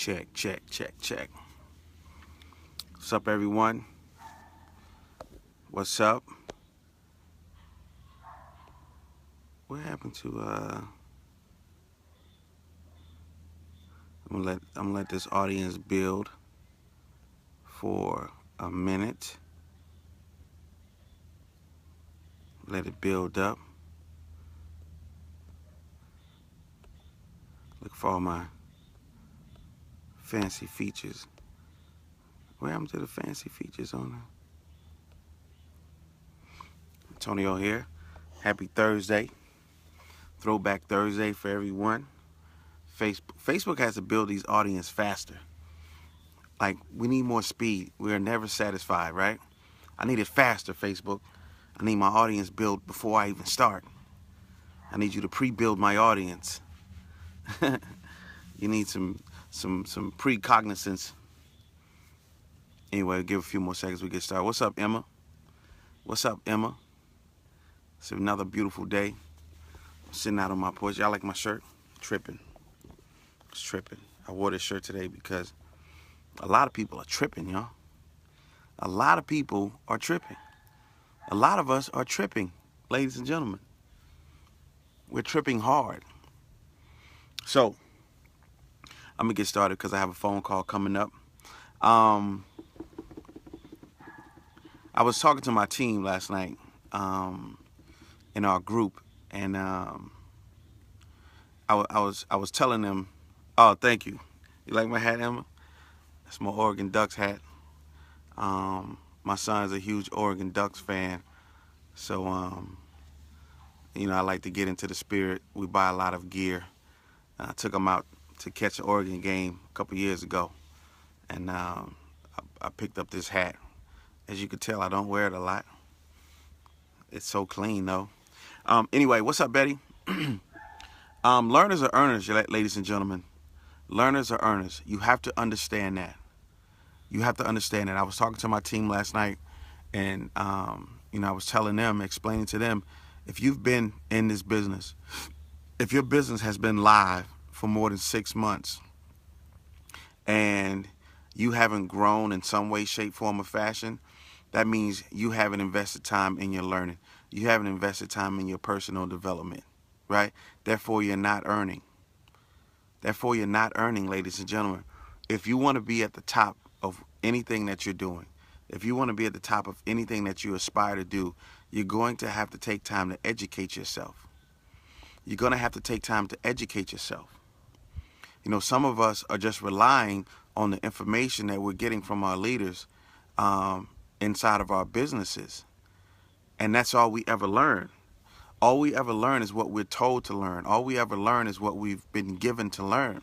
Check, check, check, check. What's up, everyone? What's up? What happened to I'm gonna let this audience build for a minute. Let it build up. Look for all my fancy features. What happened to the fancy features on there? Antonio here. Happy Thursday. Throwback Thursday for everyone. Facebook has to build these audience faster. Like, we need more speed. We are never satisfied, right? I need it faster, Facebook. I need my audience built before I even start. I need you to pre-build my audience. You need some precognizance. Anyway, give a few more seconds, we get started. What's up, Emma? What's up, Emma? It's another beautiful day. I'm sitting out on my porch. Y'all like my shirt? Tripping. It's tripping. I wore this shirt today because a lot of people are tripping, y'all. A lot of people are tripping. A lot of us are tripping, ladies and gentlemen. We're tripping hard. So, I'm going to get started because I have a phone call coming up. I was talking to my team last night in our group, and I was telling them, oh, thank you. You like my hat, Emma? That's my Oregon Ducks hat. My son is a huge Oregon Ducks fan, so you know, I like to get into the spirit. We buy a lot of gear. I took him out to catch an Oregon game a couple years ago, and I picked up this hat. As you can tell, I don't wear it a lot. It's so clean, though. Anyway, what's up, Betty? Learners are earners, ladies and gentlemen. Learners are earners. You have to understand that. You have to understand that. I was talking to my team last night, and you know, I was telling them, explaining to them, if you've been in this business, if your business has been live for more than 6 months, and you haven't grown in some way, shape, form, or fashion, that means you haven't invested time in your learning. You haven't invested time in your personal development, right? Therefore, you're not earning. Therefore, you're not earning, ladies and gentlemen. If you want to be at the top of anything that you're doing, if you want to be at the top of anything that you aspire to do, you're going to have to take time to educate yourself. You're going to have to take time to educate yourself. You know, some of us are just relying on the information that we're getting from our leaders inside of our businesses. And that's all we ever learn. All we ever learn is what we're told to learn. All we ever learn is what we've been given to learn.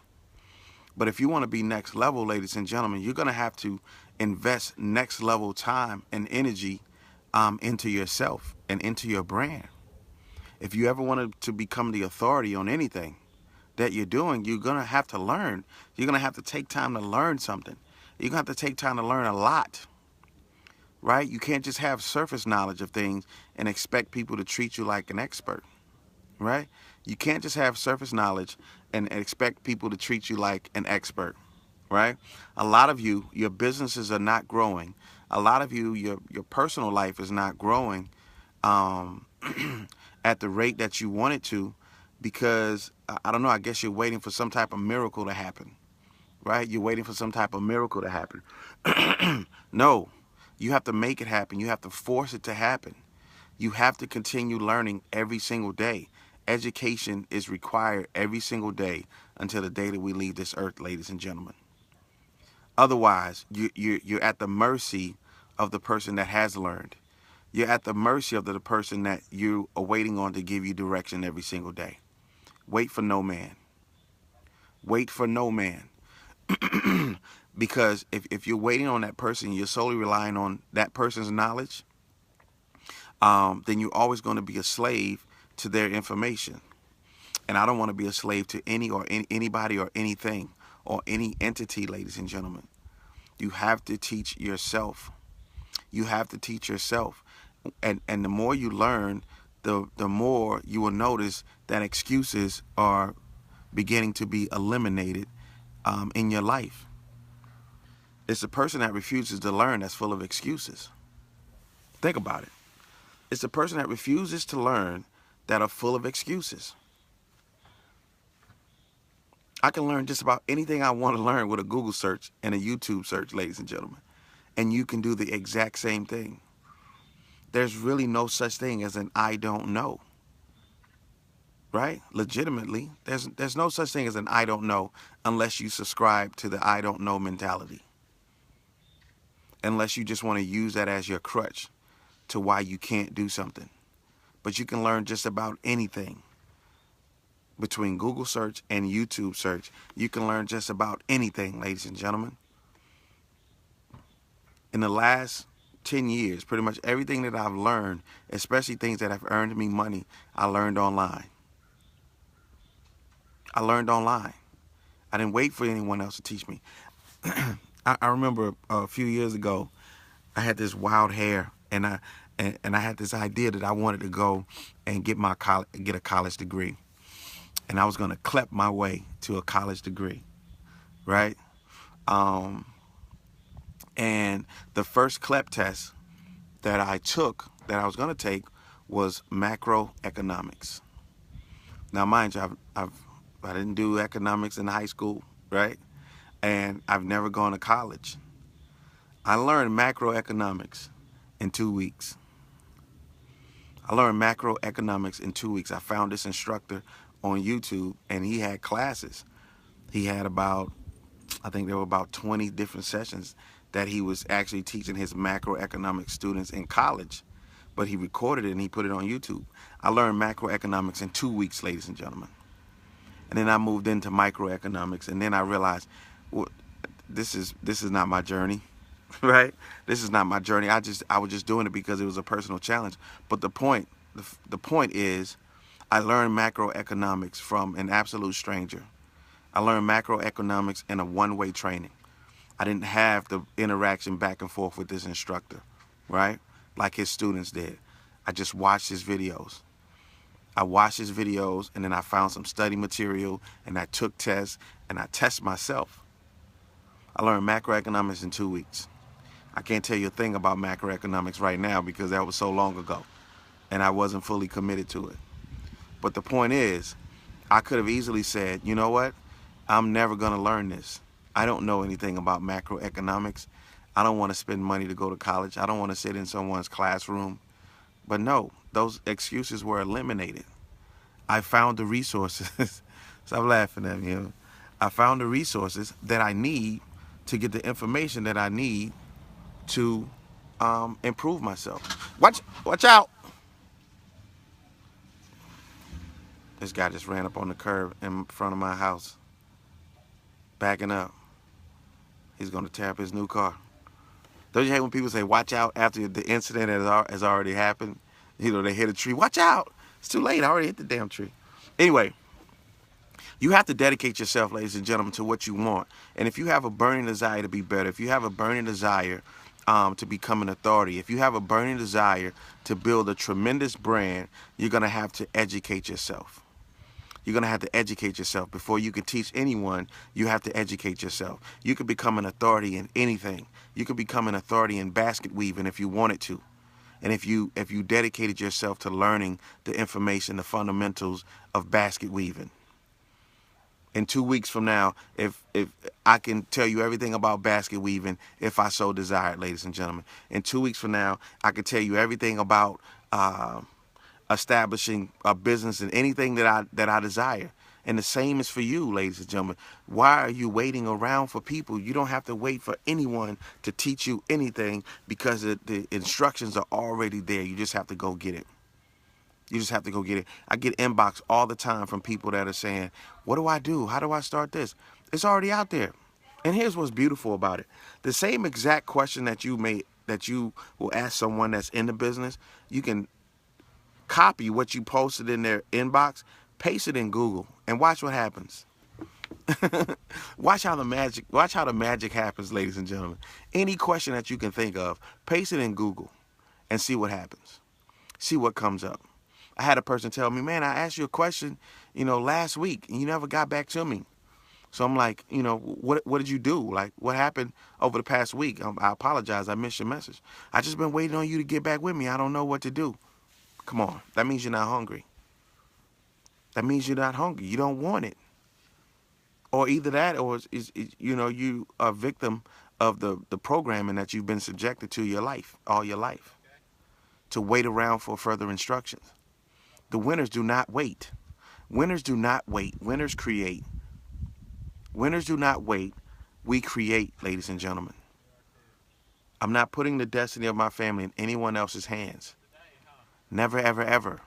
But if you want to be next level, ladies and gentlemen, you're going to have to invest next level time and energy into yourself and into your brand. If you ever wanted to become the authority on anything that you're doing, you're going to have to learn. You're going to have to take time to learn something. You're going to have to take time to learn a lot, right? You can't just have surface knowledge of things and expect people to treat you like an expert, right? You can't just have surface knowledge and expect people to treat you like an expert, right? A lot of you, your businesses are not growing. A lot of you, your personal life is not growing at the rate that you want it to, because, I don't know, I guess you're waiting for some type of miracle to happen, right? You're waiting for some type of miracle to happen. No, you have to make it happen. You have to force it to happen. You have to continue learning every single day. Education is required every single day until the day that we leave this earth, ladies and gentlemen. Otherwise, you're at the mercy of the person that has learned. You're at the mercy of the person that you are waiting on to give you direction every single day. Wait for no man. Wait for no man. Because if you're waiting on that person, you're solely relying on that person's knowledge, then you're always going to be a slave to their information. And I don't want to be a slave to anybody or anything or any entity, ladies and gentlemen. You have to teach yourself. You have to teach yourself. And the more you learn, the more you will notice that excuses are beginning to be eliminated in your life. It's the person that refuses to learn that's full of excuses. Think about it. It's the person that refuses to learn that are full of excuses. I can learn just about anything I want to learn with a Google search and a YouTube search, ladies and gentlemen. And you can do the exact same thing. There's really no such thing as an I don't know. Right? Legitimately, there's no such thing as an I don't know unless you subscribe to the I don't know mentality. Unless you just want to use that as your crutch to why you can't do something. But you can learn just about anything. Between Google search and YouTube search, you can learn just about anything, ladies and gentlemen. In the last 10 years, pretty much everything that I've learned, especially things that have earned me money, I learned online. I learned online. I didn't wait for anyone else to teach me. I remember a few years ago, I had this wild hair, and I had this idea that I wanted to go and get a college degree, and I was going to clep my way to a college degree, right? And the first clep test that I took, that I was going to take, was macroeconomics. Now, mind you, I didn't do economics in high school, right? And I've never gone to college. I learned macroeconomics in 2 weeks. I learned macroeconomics in 2 weeks. I found this instructor on YouTube, and he had classes. He had I think there were about 20 different sessions that he was actually teaching his macroeconomics students in college. But he recorded it and he put it on YouTube. I learned macroeconomics in 2 weeks, ladies and gentlemen. And then I moved into microeconomics, and then I realized, well, this is not my journey. Right? This is not my journey. I was just doing it because it was a personal challenge. But the point is, I learned macroeconomics from an absolute stranger. I learned macroeconomics in a one-way training. I didn't have the interaction back and forth with this instructor, right? Like his students did. I just watched his videos. I watched his videos, and then I found some study material, and I took tests, and I tested myself. I learned macroeconomics in 2 weeks. I can't tell you a thing about macroeconomics right now because that was so long ago, and I wasn't fully committed to it. But the point is, I could have easily said, you know what? I'm never going to learn this. I don't know anything about macroeconomics. I don't want to spend money to go to college. I don't want to sit in someone's classroom. But no, those excuses were eliminated. I found the resources. Stop laughing at me. I found the resources that I need to get the information that I need to improve myself. Watch out. This guy just ran up on the curb in front of my house, backing up. He's going to tear up his new car. Don't you hate when people say, watch out, after the incident has already happened? You know, they hit a tree. Watch out. It's too late. I already hit the damn tree. Anyway, you have to dedicate yourself, ladies and gentlemen, to what you want. And if you have a burning desire to be better, if you have a burning desire to become an authority, if you have a burning desire to build a tremendous brand, you're going to have to educate yourself. You're going to have to educate yourself. Before you can teach anyone, you have to educate yourself. You can become an authority in anything. You can become an authority in basket weaving if you wanted to. And if you dedicated yourself to learning the information, the fundamentals of basket weaving. In 2 weeks from now, if I can tell you everything about basket weaving, if I so desired, ladies and gentlemen. In 2 weeks from now, I can tell you everything about establishing a business and anything that I desire. And the same is for you, ladies and gentlemen. Why are you waiting around for people? You don't have to wait for anyone to teach you anything because the instructions are already there. You just have to go get it. You just have to go get it. I get inbox all the time from people that are saying, what do I do? How do I start this? It's already out there. And here's what's beautiful about it. The same exact question that you will ask someone that's in the business, you can copy what you posted in their inbox, paste it in Google, and watch what happens. Watch how the magic happens, ladies and gentlemen. Any question that you can think of, paste it in Google and see what happens. See what comes up. I had a person tell me, man, I asked you a question, last week, and you never got back to me. So I'm like, what did you do? Like, what happened over the past week? I apologize. I missed your message. I just been waiting on you to get back with me. I don't know what to do. Come on. That means you're not hungry. That means you're not hungry. You don't want it. Or either that, or you are a victim of the programming that you've been subjected to your life, all your life, to wait around for further instructions. The winners do not wait. Winners do not wait. Winners create. Winners do not wait. We create, ladies and gentlemen. I'm not putting the destiny of my family in anyone else's hands. Never, ever, ever.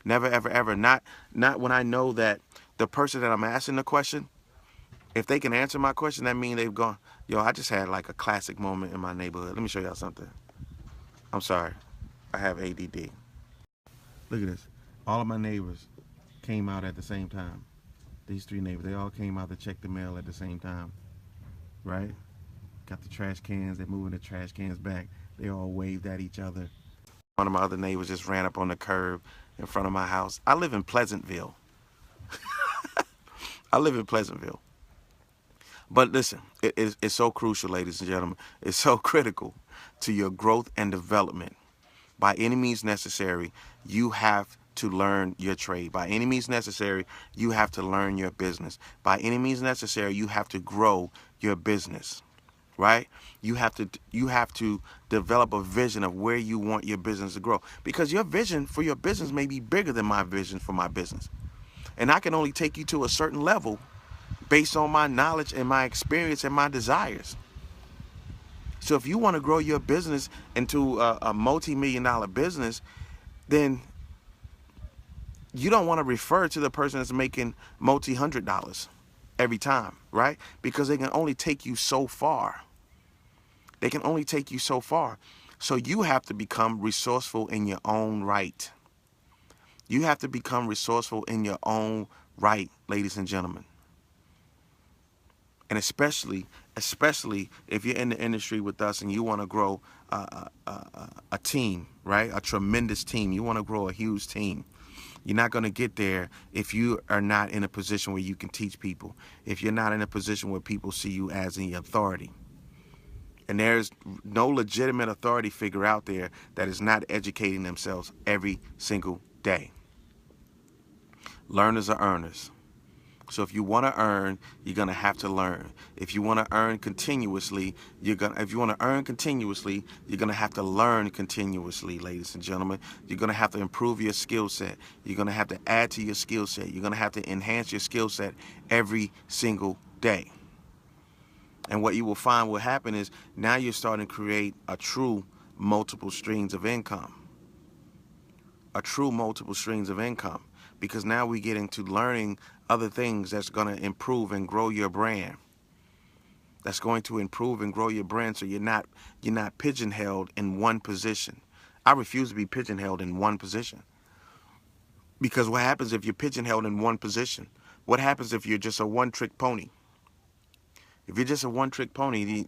Never, ever, ever. Not when I know that the person that I'm asking the question, if they can answer my question, that means they've gone. Yo, I just had like a classic moment in my neighborhood. Let me show y'all something. I'm sorry. I have ADD. Look at this. All of my neighbors came out at the same time. These three neighbors, they all came out to check the mail at the same time. Right? Got the trash cans. They're moving the trash cans back. They all waved at each other. One of my other neighbors just ran up on the curb in front of my house. I live in Pleasantville. I live in Pleasantville. But listen, it's so crucial, ladies and gentlemen. It's so critical to your growth and development. By any means necessary, you have to learn your trade. By any means necessary, you have to learn your business. By any means necessary, you have to grow your business. Right? You have to develop a vision of where you want your business to grow, because your vision for your business may be bigger than my vision for my business. And I can only take you to a certain level based on my knowledge and my experience and my desires. So if you want to grow your business into a multi-million-dollar business, then you don't want to refer to the person that's making multi-$100 every time, right? Because they can only take you so far. They can only take you so far. So you have to become resourceful in your own right. You have to become resourceful in your own right, ladies and gentlemen. And especially if you're in the industry with us and you want to grow a team, right? A tremendous team. You want to grow a huge team. You're not going to get there if you are not in a position where you can teach people. If you're not in a position where people see you as the authority. And there's no legitimate authority figure out there that is not educating themselves every single day. Learners are earners. So if you want to earn, you're going to have to learn. If you want to earn continuously, you're going to have to learn continuously, ladies and gentlemen. You're going to have to improve your skill set. You're going to have to add to your skill set. You're going to have to enhance your skill set every single day. And what you will find will happen is now you're starting to create a true multiple streams of income. A true multiple streams of income. Because now we get into learning other things that's going to improve and grow your brand. That's going to improve and grow your brand, so you're not pigeonholed in one position. I refuse to be pigeonholed in one position. Because what happens if you're pigeonholed in one position? What happens if you're just a one-trick pony? If you're just a one-trick pony,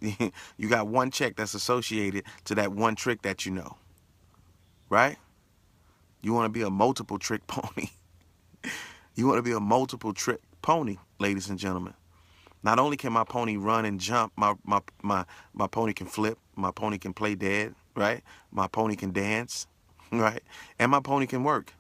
you got one check that's associated to that one trick that you know. Right? You want to be a multiple trick pony. You want to be a multiple trick pony, ladies and gentlemen. Not only can my pony run and jump, my pony can flip, my pony can play dead, right? My pony can dance, right? And my pony can work,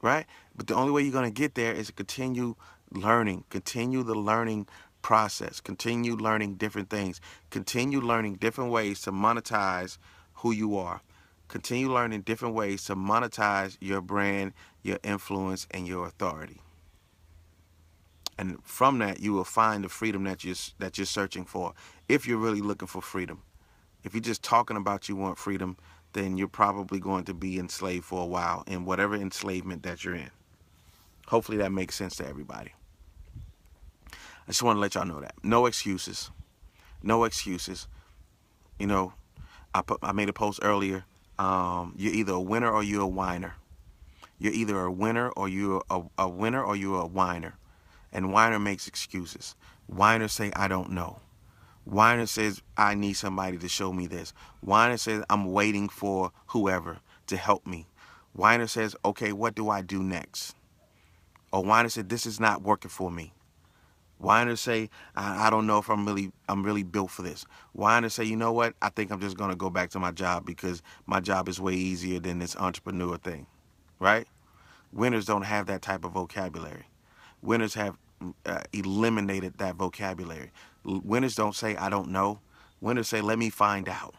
right? But the only way you're going to get there is to continue learning, continue the learning process, continue learning different things, continue learning different ways to monetize who you are. Continue learning different ways to monetize your brand, your influence, and your authority. And from that, you will find the freedom that you're searching for. If you're really looking for freedom, if you're just talking about you want freedom, then you're probably going to be enslaved for a while in whatever enslavement that you're in. Hopefully that makes sense to everybody. I just want to let y'all know that. No excuses. No excuses. You know, I made a post earlier. You're either a winner or you're a whiner. You're either a winner or you're a winner or you're a whiner. And whiner makes excuses. Whiner say, I don't know. Whiner says, I need somebody to show me this. Whiner says, I'm waiting for whoever to help me. Whiner says, okay, what do I do next? Or whiner said, this is not working for me. Whiners say, I don't know if I'm really built for this. Whiners say, you know what? I think I'm just gonna go back to my job because my job is way easier than this entrepreneur thing, right? Winners don't have that type of vocabulary. Winners have eliminated that vocabulary. Winners don't say, I don't know. Winners say, let me find out.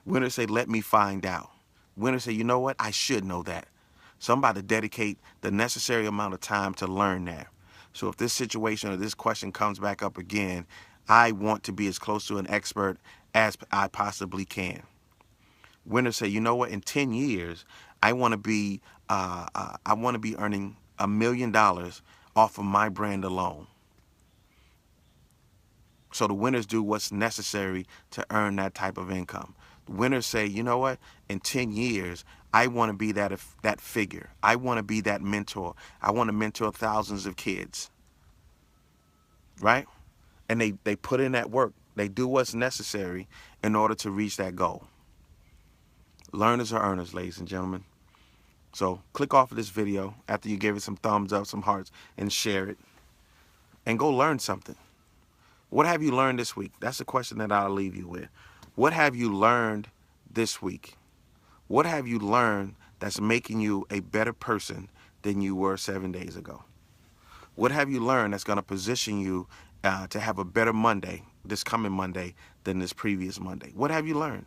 Winners say, let me find out. Winners say, you know what? I should know that. So I'm about to dedicate the necessary amount of time to learn that. So if this situation or this question comes back up again, I want to be as close to an expert as I possibly can. Winners say, you know what? In 10 years, I want to be earning $1 million off of my brand alone. So the winners do what's necessary to earn that type of income. The winners say, you know what? In 10 years, I want to be that figure. I want to be that mentor. I want to mentor thousands of kids, right? And they put in that work. They do what's necessary in order to reach that goal. Learners are earners, ladies and gentlemen. So click off of this video after you give it some thumbs up, some hearts, and share it. And go learn something. What have you learned this week? That's the question that I'll leave you with. What have you learned this week? What have you learned that's making you a better person than you were 7 days ago? What have you learned that's going to position you to have a better Monday, this coming Monday, than this previous Monday? What have you learned?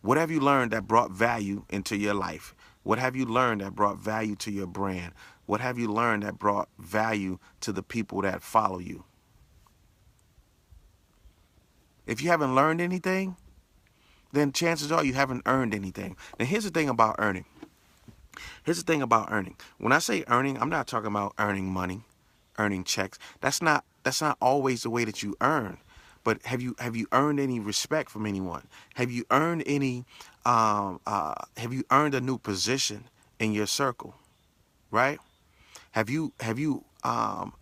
What have you learned that brought value into your life? What have you learned that brought value to your brand? What have you learned that brought value to the people that follow you? If you haven't learned anything, then chances are you haven't earned anything. Now, here's the thing about earning. Here's the thing about earning. When I say earning, I'm not talking about earning money, earning checks. That's not always the way that you earn. But have you earned any respect from anyone? Have you earned any? Have you earned a new position in your circle? Right? Have you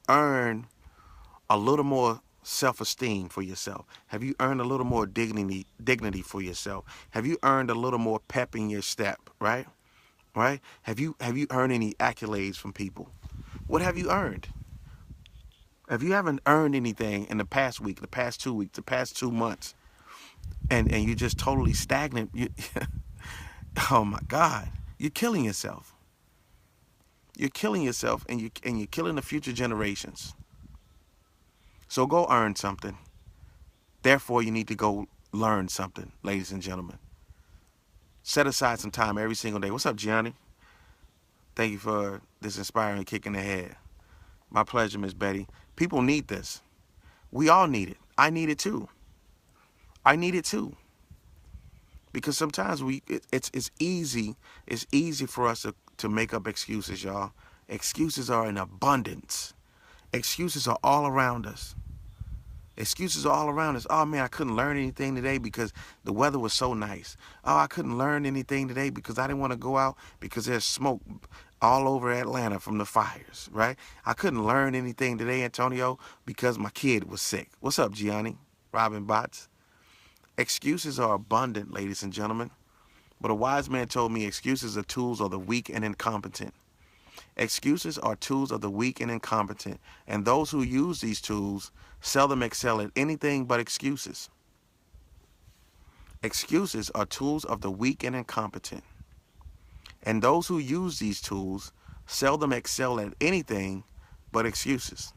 earned a little more self-esteem for yourself? Have you earned a little more dignity for yourself? Have you earned a little more pep in your step? Right? Right? Have you earned any accolades from people? What have you earned? If you haven't earned anything in the past week, the past 2 weeks, the past 2 months, and you're just totally stagnant, oh my God, you're killing yourself. You're killing yourself, and you're killing the future generations. So go earn something. Therefore, you need to go learn something, ladies and gentlemen. Set aside some time every single day. What's up, Gianni? Thank you for this inspiring kick in the head. My pleasure, Miss Betty. People need this. We all need it. I need it too. I need it too. Because sometimes it's easy for us to make up excuses, y'all. Excuses are in abundance. Excuses are all around us. Excuses are all around us. Oh man, I couldn't learn anything today because the weather was so nice. Oh, I couldn't learn anything today because I didn't want to go out because there's smoke all over Atlanta from the fires, right? I couldn't learn anything today, Antonio, because my kid was sick. What's up, Gianni? Robin Bots. Excuses are abundant, ladies and gentlemen. But a wise man told me excuses are tools of the weak and incompetent. Excuses are tools of the weak and incompetent, and those who use these tools seldom excel at anything but excuses. Excuses are tools of the weak and incompetent, and those who use these tools seldom excel at anything but excuses.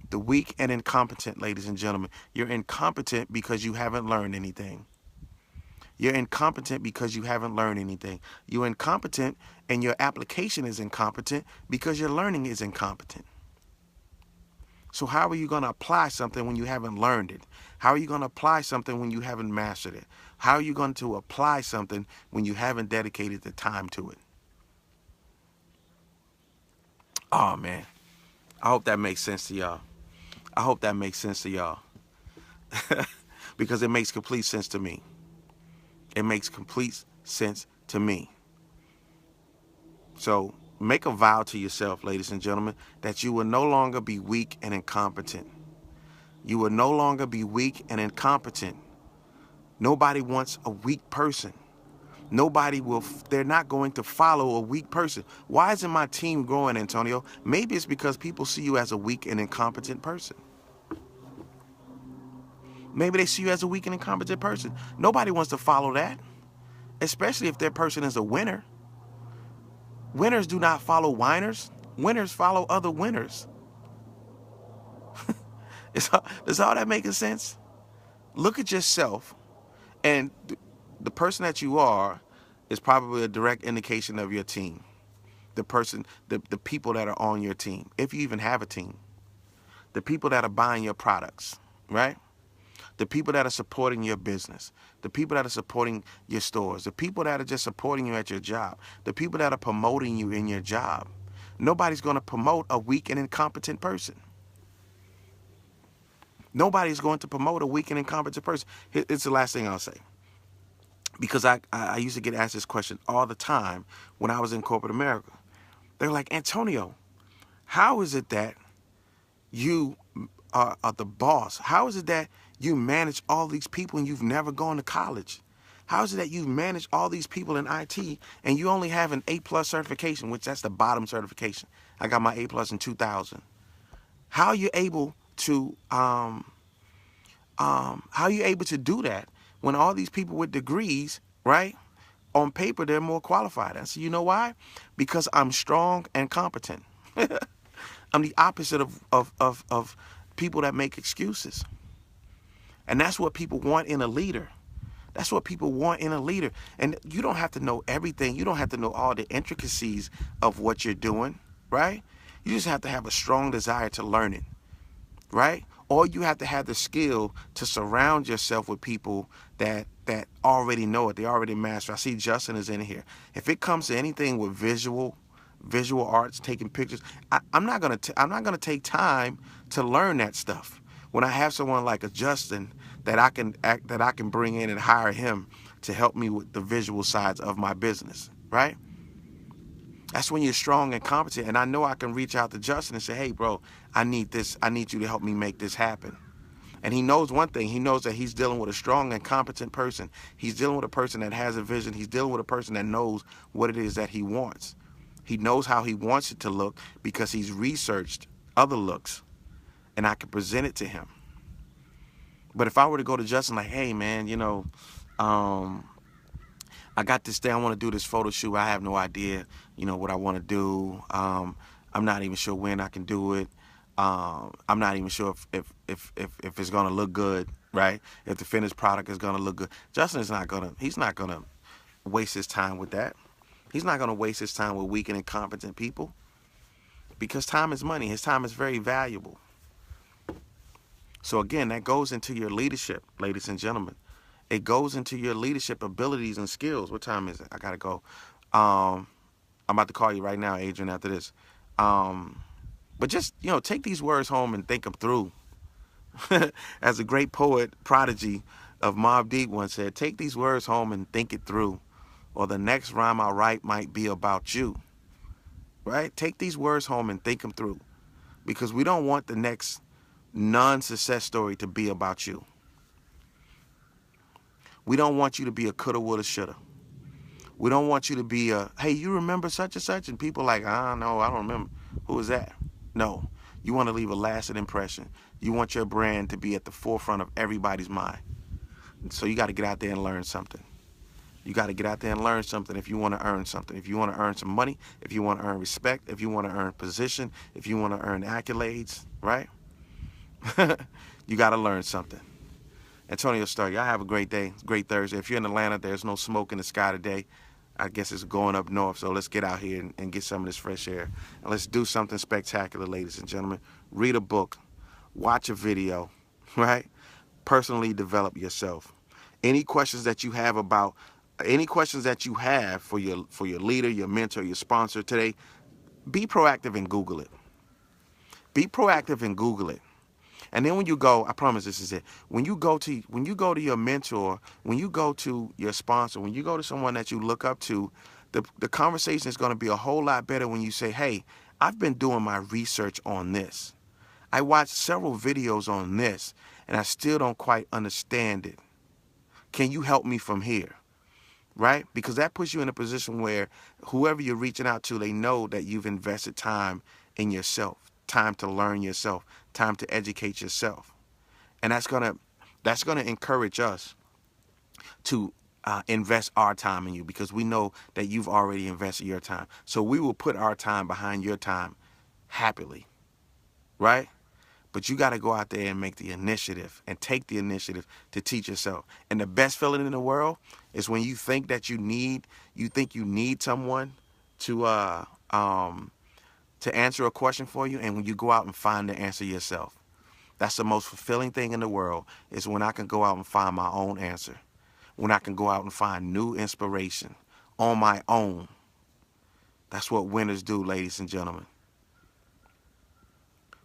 The weak and incompetent, ladies and gentlemen. You're incompetent because you haven't learned anything. You're incompetent because you haven't learned anything. You're incompetent and your application is incompetent because your learning is incompetent. So how are you going to apply something when you haven't learned it? How are you going to apply something when you haven't mastered it? How are you going to apply something when you haven't dedicated the time to it? Oh, man. I hope that makes sense to y'all. I hope that makes sense to y'all. Because it makes complete sense to me. It makes complete sense to me. So make a vow to yourself, ladies and gentlemen, that you will no longer be weak and incompetent. You will no longer be weak and incompetent. Nobody wants a weak person. They're not going to follow a weak person. Why isn't my team growing, Antonio? Maybe it's because people see you as a weak and incompetent person. Maybe they see you as a weak and incompetent person. Nobody wants to follow that, especially if their person is a winner. Winners do not follow whiners. Winners follow other winners. Does all that make sense? Look at yourself, and the person that you are is probably a direct indication of your team. The people that are on your team, if you even have a team, the people that are buying your products, right? The people that are supporting your business, the people that are supporting your stores, the people that are just supporting you at your job, the people that are promoting you in your job. Nobody's going to promote a weak and incompetent person. Nobody's going to promote a weak and incompetent person. It's the last thing I'll say. Because I used to get asked this question all the time when I was in corporate America. They're like, Antonio, how is it that you are the boss? How is it that you manage all these people and you've never gone to college? How is it that you manage all these people in IT and you only have an A+ certification, which that's the bottom certification? I got my A+ in 2000. How are you able to do that when all these people with degrees, right? On paper, they're more qualified. I said, you know why? Because I'm strong and competent. I'm the opposite of people that make excuses. And that's what people want in a leader. That's what people want in a leader. And you don't have to know everything. You don't have to know all the intricacies of what you're doing, right? You just have to have a strong desire to learn it, right? Or you have to have the skill to surround yourself with people that already know it. They already master. I see Justin is in here. If it comes to anything with visual arts, taking pictures, I'm not gonna take time to learn that stuff. When I have someone like a Justin that I can bring in and hire him to help me with the visual sides of my business, right? That's when you're strong and competent. And I know I can reach out to Justin and say, hey, bro, I need this. I need you to help me make this happen. And he knows one thing. He knows that he's dealing with a strong and competent person. He's dealing with a person that has a vision. He's dealing with a person that knows what it is that he wants. He knows how he wants it to look because he's researched other looks. And I can present it to him. But if I were to go to Justin like, hey, man, I got this thing. I want to do this photo shoot. I have no idea, what I want to do. I'm not even sure when I can do it. I'm not even sure if it's gonna look good, right? If the finished product is gonna look good. Justin is he's not gonna waste his time with that. He's not gonna waste his time with weak and incompetent people because time is money. His time is very valuable. So again, that goes into your leadership, ladies and gentlemen. It goes into your leadership abilities and skills. What time is it? I gotta go. I'm about to call you right now, Adrian, after this. But just, take these words home and think them through. As a great poet, prodigy of Mobb Deep once said, take these words home and think it through, or the next rhyme I write might be about you. Right? Take these words home and think them through, because we don't want the next non-success story to be about you. We don't want you to be a coulda, woulda, shoulda. We don't want you to be hey, you remember such and such? And people like, no, I don't remember. Who is that? No. You want to leave a lasting impression. You want your brand to be at the forefront of everybody's mind. So you got to get out there and learn something. You got to get out there and learn something if you want to earn something. If you want to earn some money, if you want to earn respect, if you want to earn position, if you want to earn accolades, right? You got to learn something. Antonio Starr, y'all have a great day. Great Thursday. If you're in Atlanta, there's no smoke in the sky today. I guess it's going up north, so let's get out here and get some of this fresh air. And let's do something spectacular, ladies and gentlemen. Read a book. Watch a video, right? Personally develop yourself. Any questions that you have for your leader, your mentor, your sponsor today, be proactive and Google it. Be proactive and Google it. And then when you go, I promise this is it. When you go to your mentor, when you go to your sponsor, when you go to someone that you look up to, the conversation is going to be a whole lot better when you say, hey, I've been doing my research on this. I watched several videos on this, and I still don't quite understand it. Can you help me from here? right? Because that puts you in a position where whoever you're reaching out to, they know that you've invested time in yourself, time to learn yourself, time to educate yourself. And that's gonna encourage us to invest our time in you, because we know that you've already invested your time. So we will put our time behind your time happily, right? But you got to go out there and make the initiative and take the initiative to teach yourself. And the best feeling in the world is when you think that you think you need someone to to answer a question for you, and when you go out and find the answer yourself. That's the most fulfilling thing in the world, is when I can go out and find my own answer. When I can go out and find new inspiration on my own. That's what winners do, ladies and gentlemen.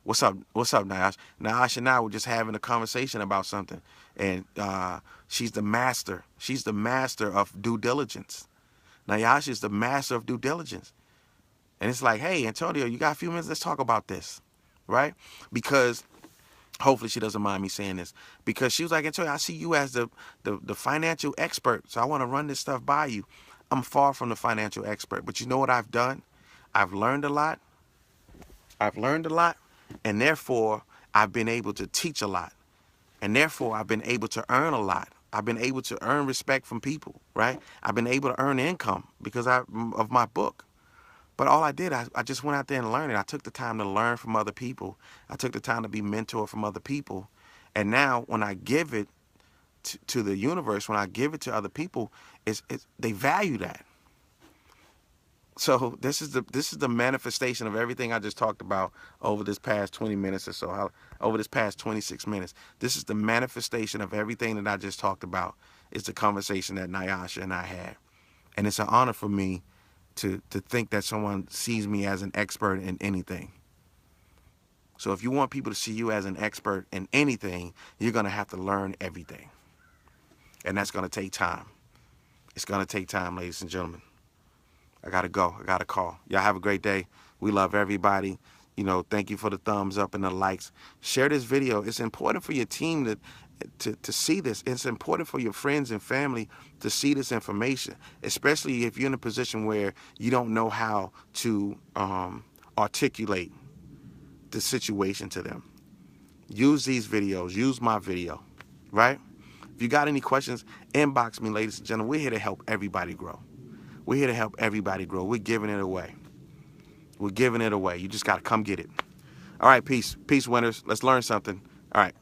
What's up? What's up, Nayash? Nayash and I were just having a conversation about something, and she's the master. She's the master of due diligence. Nayash is the master of due diligence, and it's like, hey, Antonio, you got a few minutes? Let's talk about this, right? Because hopefully she doesn't mind me saying this, because she was like, Antonio, I see you as the financial expert, so I want to run this stuff by you. I'm far from the financial expert, but you know what I've done? I've learned a lot. I've learned a lot, and therefore I've been able to teach a lot, and therefore I've been able to earn a lot. I've been able to earn respect from people, right? I've been able to earn income because of my book. But all I did, I just went out there and learned it. I took the time to learn from other people. I took the time to be mentored from other people. And now when I give it to the universe, when I give it to other people, they value that. So this is the manifestation of everything I just talked about over this past 20 minutes or so, over this past 26 minutes. This is the manifestation of everything that I just talked about. It's the conversation that Nyasha and I had. And it's an honor for me to think that someone sees me as an expert in anything. So if you want people to see you as an expert in anything, you're going to have to learn everything. And that's going to take time. It's going to take time, ladies and gentlemen. I got to go. I got to call. Y'all have a great day. We love everybody. Thank you for the thumbs up and the likes. Share this video. It's important for your team to see this. It's important for your friends and family to see this information, especially if you're in a position where you don't know how to articulate the situation to them. Use these videos. Use my video, right? If you got any questions, inbox me, ladies and gentlemen. We're here to help everybody grow. We're here to help everybody grow. We're giving it away. We're giving it away. You just got to come get it. All right, peace. Peace, winners. Let's learn something. All right.